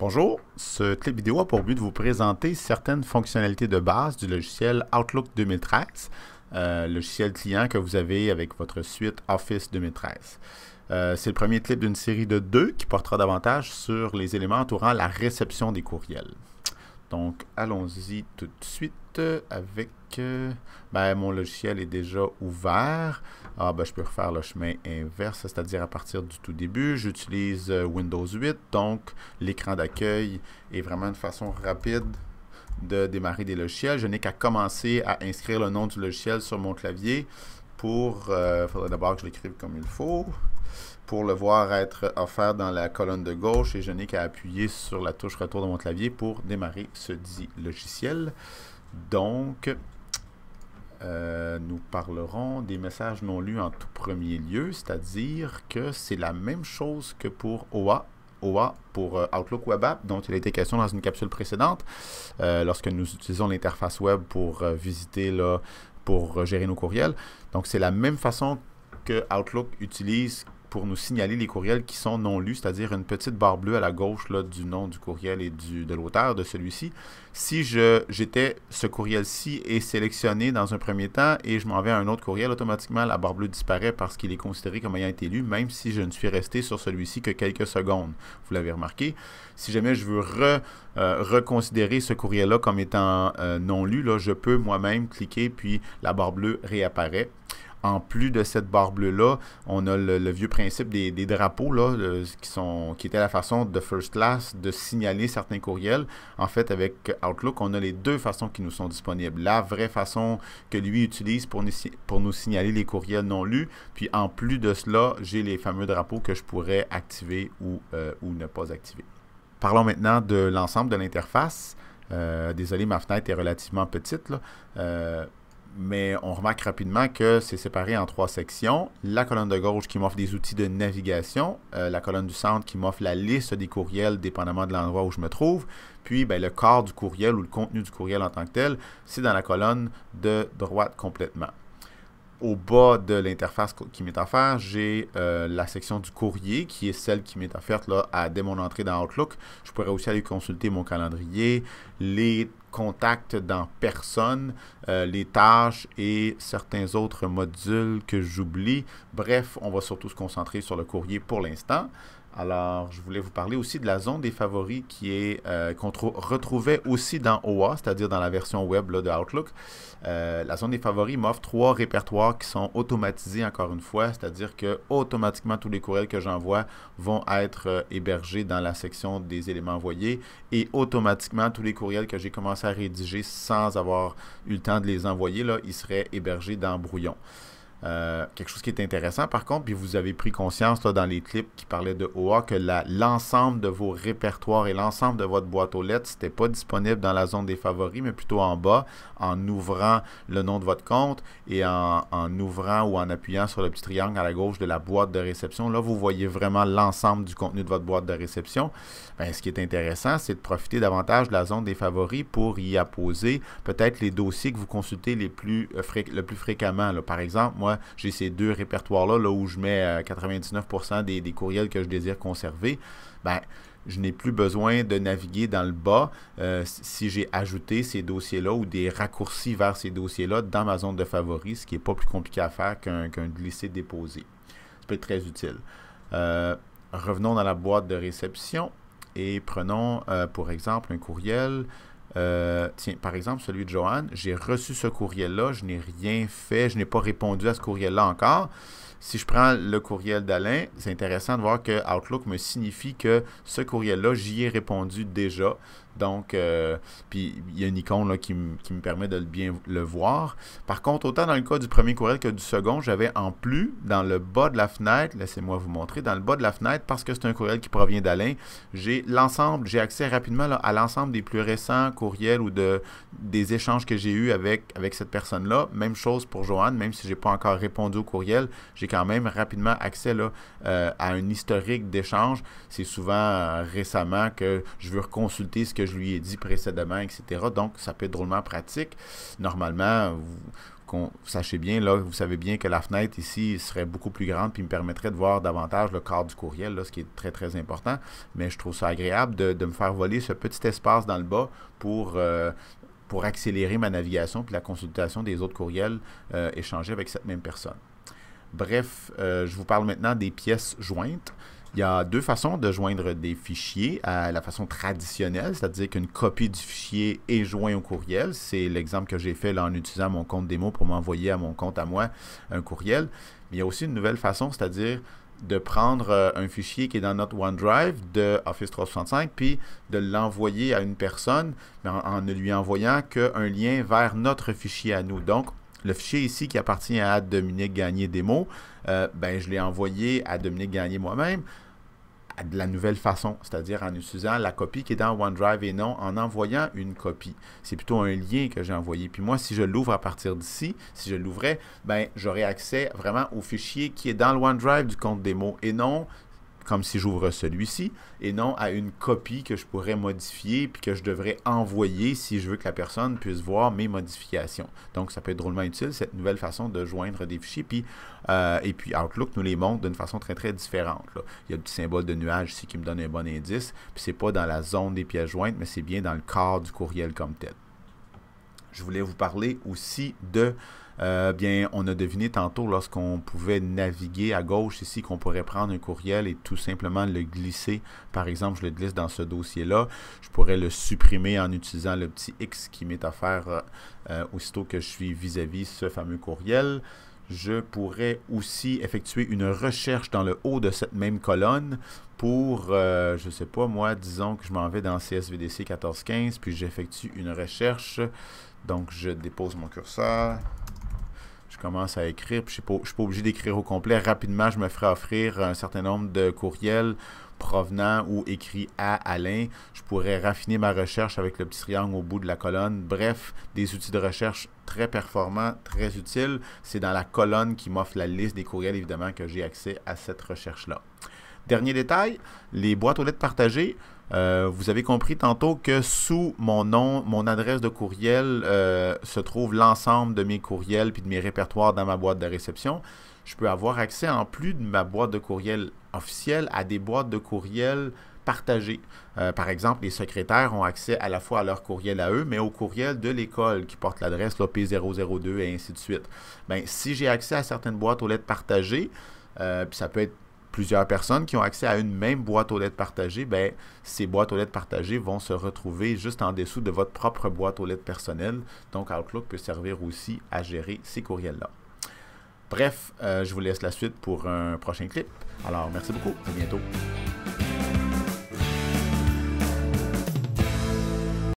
Bonjour, ce clip vidéo a pour but de vous présenter certaines fonctionnalités de base du logiciel Outlook 2013, logiciel client que vous avez avec votre suite Office 2013. C'est le premier clip d'une série de deux qui portera davantage sur les éléments entourant la réception des courriels. Donc, allons-y tout de suite avec... mon logiciel est déjà ouvert. Je peux refaire le chemin inverse, c'est-à-dire à partir du tout début. J'utilise Windows 8, donc l'écran d'accueil est vraiment une façon rapide de démarrer des logiciels. Je n'ai qu'à commencer à inscrire le nom du logiciel sur mon clavier pour... il faudrait d'abord que je l'écrive comme il faut. Pour le voir être offert dans la colonne de gauche et je n'ai qu'à appuyer sur la touche retour de mon clavier pour démarrer ce dit logiciel. Donc, nous parlerons des messages non lus en tout premier lieu, c'est-à-dire que c'est la même chose que pour OA pour Outlook Web App, dont il a été question dans une capsule précédente, lorsque nous utilisons l'interface web pour visiter, pour gérer nos courriels. Donc, c'est la même façon que Outlook utilise pour nous signaler les courriels qui sont non lus, c'est-à-dire une petite barre bleue à la gauche là, du nom du courriel et de l'auteur de celui-ci. Si j'étais ce courriel-ci est sélectionné dans un premier temps et je m'en vais à un autre courriel, automatiquement la barre bleue disparaît parce qu'il est considéré comme ayant été lu, même si je ne suis resté sur celui-ci que quelques secondes. Vous l'avez remarqué. Si jamais je veux reconsidérer ce courriel-là comme étant non lu, là, je peux moi-même cliquer puis la barre bleue réapparaît. En plus de cette barre bleue-là, on a le vieux principe des drapeaux là, qui était la façon de First Class de signaler certains courriels. En fait, avec Outlook, on a les deux façons qui nous sont disponibles. La vraie façon que lui utilise pour nous signaler les courriels non lus. Puis en plus de cela, j'ai les fameux drapeaux que je pourrais activer ou ne pas activer. Parlons maintenant de l'ensemble de l'interface. Désolé, ma fenêtre est relativement petite, là. Mais on remarque rapidement que c'est séparé en trois sections. La colonne de gauche qui m'offre des outils de navigation, la colonne du centre qui m'offre la liste des courriels dépendamment de l'endroit où je me trouve, puis le corps du courriel ou le contenu du courriel en tant que tel, c'est dans la colonne de droite complètement. Au bas de l'interface qui m'est offerte, j'ai la section du courrier qui est celle qui m'est offerte là, dès mon entrée dans Outlook. Je pourrais aussi aller consulter mon calendrier, les contacts dans Personne, les tâches et certains autres modules que j'oublie. Bref, on va surtout se concentrer sur le courrier pour l'instant. Alors, je voulais vous parler aussi de la zone des favoris qu'on retrouvait aussi dans OA, c'est-à-dire dans la version web là, de Outlook. La zone des favoris m'offre trois répertoires qui sont automatisés encore une fois, c'est-à-dire que automatiquement tous les courriels que j'envoie vont être hébergés dans la section des éléments envoyés et automatiquement tous les courriels que j'ai commencé à rédiger sans avoir eu le temps de les envoyer, là, ils seraient hébergés dans Brouillon. Quelque chose qui est intéressant par contre, puis vous avez pris conscience là, dans les clips qui parlaient de OA que l'ensemble de vos répertoires et l'ensemble de votre boîte aux lettres, c'était pas disponible dans la zone des favoris, mais plutôt en bas, en ouvrant le nom de votre compte et en ouvrant ou en appuyant sur le petit triangle à la gauche de la boîte de réception. Là, vous voyez vraiment l'ensemble du contenu de votre boîte de réception. Ce qui est intéressant, c'est de profiter davantage de la zone des favoris pour y apposer peut-être les dossiers que vous consultez le plus fréquemment. Là. Par exemple, moi, j'ai ces deux répertoires-là là, où je mets 99% des courriels que je désire conserver. Je n'ai plus besoin de naviguer dans le bas si j'ai ajouté ces dossiers-là ou des raccourcis vers ces dossiers-là dans ma zone de favoris, ce qui n'est pas plus compliqué à faire qu'un glisser-déposer. Ça peut être très utile. Revenons dans la boîte de réception et prenons pour exemple un courriel. Tiens, par exemple, celui de Joanne, j'ai reçu ce courriel-là, je n'ai rien fait, je n'ai pas répondu à ce courriel-là encore. Si je prends le courriel d'Alain, c'est intéressant de voir que Outlook me signifie que ce courriel-là, j'y ai répondu déjà. Donc, puis il y a une icône là, qui me permet de bien le voir. Par contre, autant dans le cas du premier courriel que du second, j'avais en plus, dans le bas de la fenêtre, laissez-moi vous montrer, dans le bas de la fenêtre, parce que c'est un courriel qui provient d'Alain, j'ai accès rapidement là, à l'ensemble des plus récents courriels ou des échanges que j'ai eus avec cette personne-là. Même chose pour Joanne, même si je n'ai pas encore répondu au courriel, j'ai quand même rapidement accès là, à un historique d'échanges. C'est souvent récemment que je veux reconsulter ce que je lui ai dit précédemment, etc. Donc, ça peut être drôlement pratique. Normalement, vous sachez bien, là, vous savez bien que la fenêtre ici serait beaucoup plus grande puis me permettrait de voir davantage le corps du courriel, là, ce qui est très, très important. Mais je trouve ça agréable de me faire voler ce petit espace dans le bas pour accélérer ma navigation puis la consultation des autres courriels échangés avec cette même personne. Bref, je vous parle maintenant des pièces jointes. Il y a deux façons de joindre des fichiers à la façon traditionnelle, c'est-à-dire qu'une copie du fichier est jointe au courriel. C'est l'exemple que j'ai fait là, en utilisant mon compte démo pour m'envoyer à mon compte à moi un courriel. Mais il y a aussi une nouvelle façon, c'est-à-dire de prendre un fichier qui est dans notre OneDrive de Office 365 puis de l'envoyer à une personne mais en ne lui envoyant qu'un lien vers notre fichier à nous. Donc, le fichier ici qui appartient à Dominique Gagné Démo, je l'ai envoyé à Dominique Gagné moi-même de la nouvelle façon, c'est-à-dire en utilisant la copie qui est dans OneDrive et non en envoyant une copie. C'est plutôt un lien que j'ai envoyé. Puis moi, si je l'ouvre à partir d'ici, si je l'ouvrais, j'aurai accès vraiment au fichier qui est dans le OneDrive du compte démo et non comme si j'ouvre celui-ci, et non à une copie que je pourrais modifier puis que je devrais envoyer si je veux que la personne puisse voir mes modifications. Donc, ça peut être drôlement utile, cette nouvelle façon de joindre des fichiers. Puis, et puis, Outlook nous les montre d'une façon très, très différente, là. Il y a le petit symbole de nuage ici qui me donne un bon indice. Puis, c'est pas dans la zone des pièces jointes, mais c'est bien dans le corps du courriel comme tel. Je voulais vous parler aussi de on a deviné tantôt lorsqu'on pouvait naviguer à gauche ici qu'on pourrait prendre un courriel et tout simplement le glisser. Par exemple, je le glisse dans ce dossier-là. Je pourrais le supprimer en utilisant le petit X qui m'est offert aussitôt que je suis vis-à-vis ce fameux courriel. Je pourrais aussi effectuer une recherche dans le haut de cette même colonne pour, je ne sais pas moi, disons que je m'en vais dans CSVDC 1415, puis j'effectue une recherche. Donc, je dépose mon curseur. Je commence à écrire, puis je ne suis pas obligé d'écrire au complet. Rapidement, je me ferai offrir un certain nombre de courriels provenant ou écrits à Alain. Je pourrais raffiner ma recherche avec le petit triangle au bout de la colonne. Bref, des outils de recherche très performants, très utiles. C'est dans la colonne qui m'offre la liste des courriels, évidemment, que j'ai accès à cette recherche-là. Dernier détail, les boîtes aux lettres partagées. Vous avez compris tantôt que sous mon nom, mon adresse de courriel se trouve l'ensemble de mes courriels puis de mes répertoires dans ma boîte de réception. Je peux avoir accès, en plus de ma boîte de courriel officielle, à des boîtes de courriel partagées. Par exemple, les secrétaires ont accès à la fois à leur courriel à eux, mais au courriel de l'école qui porte l'adresse P002 et ainsi de suite. Si j'ai accès à certaines boîtes aux lettres partagées, puis ça peut être plusieurs personnes qui ont accès à une même boîte aux lettres partagée, ces boîtes aux lettres partagées vont se retrouver juste en dessous de votre propre boîte aux lettres personnelle. Donc, Outlook peut servir aussi à gérer ces courriels-là. Bref, je vous laisse la suite pour un prochain clip. Alors, merci beaucoup. À bientôt.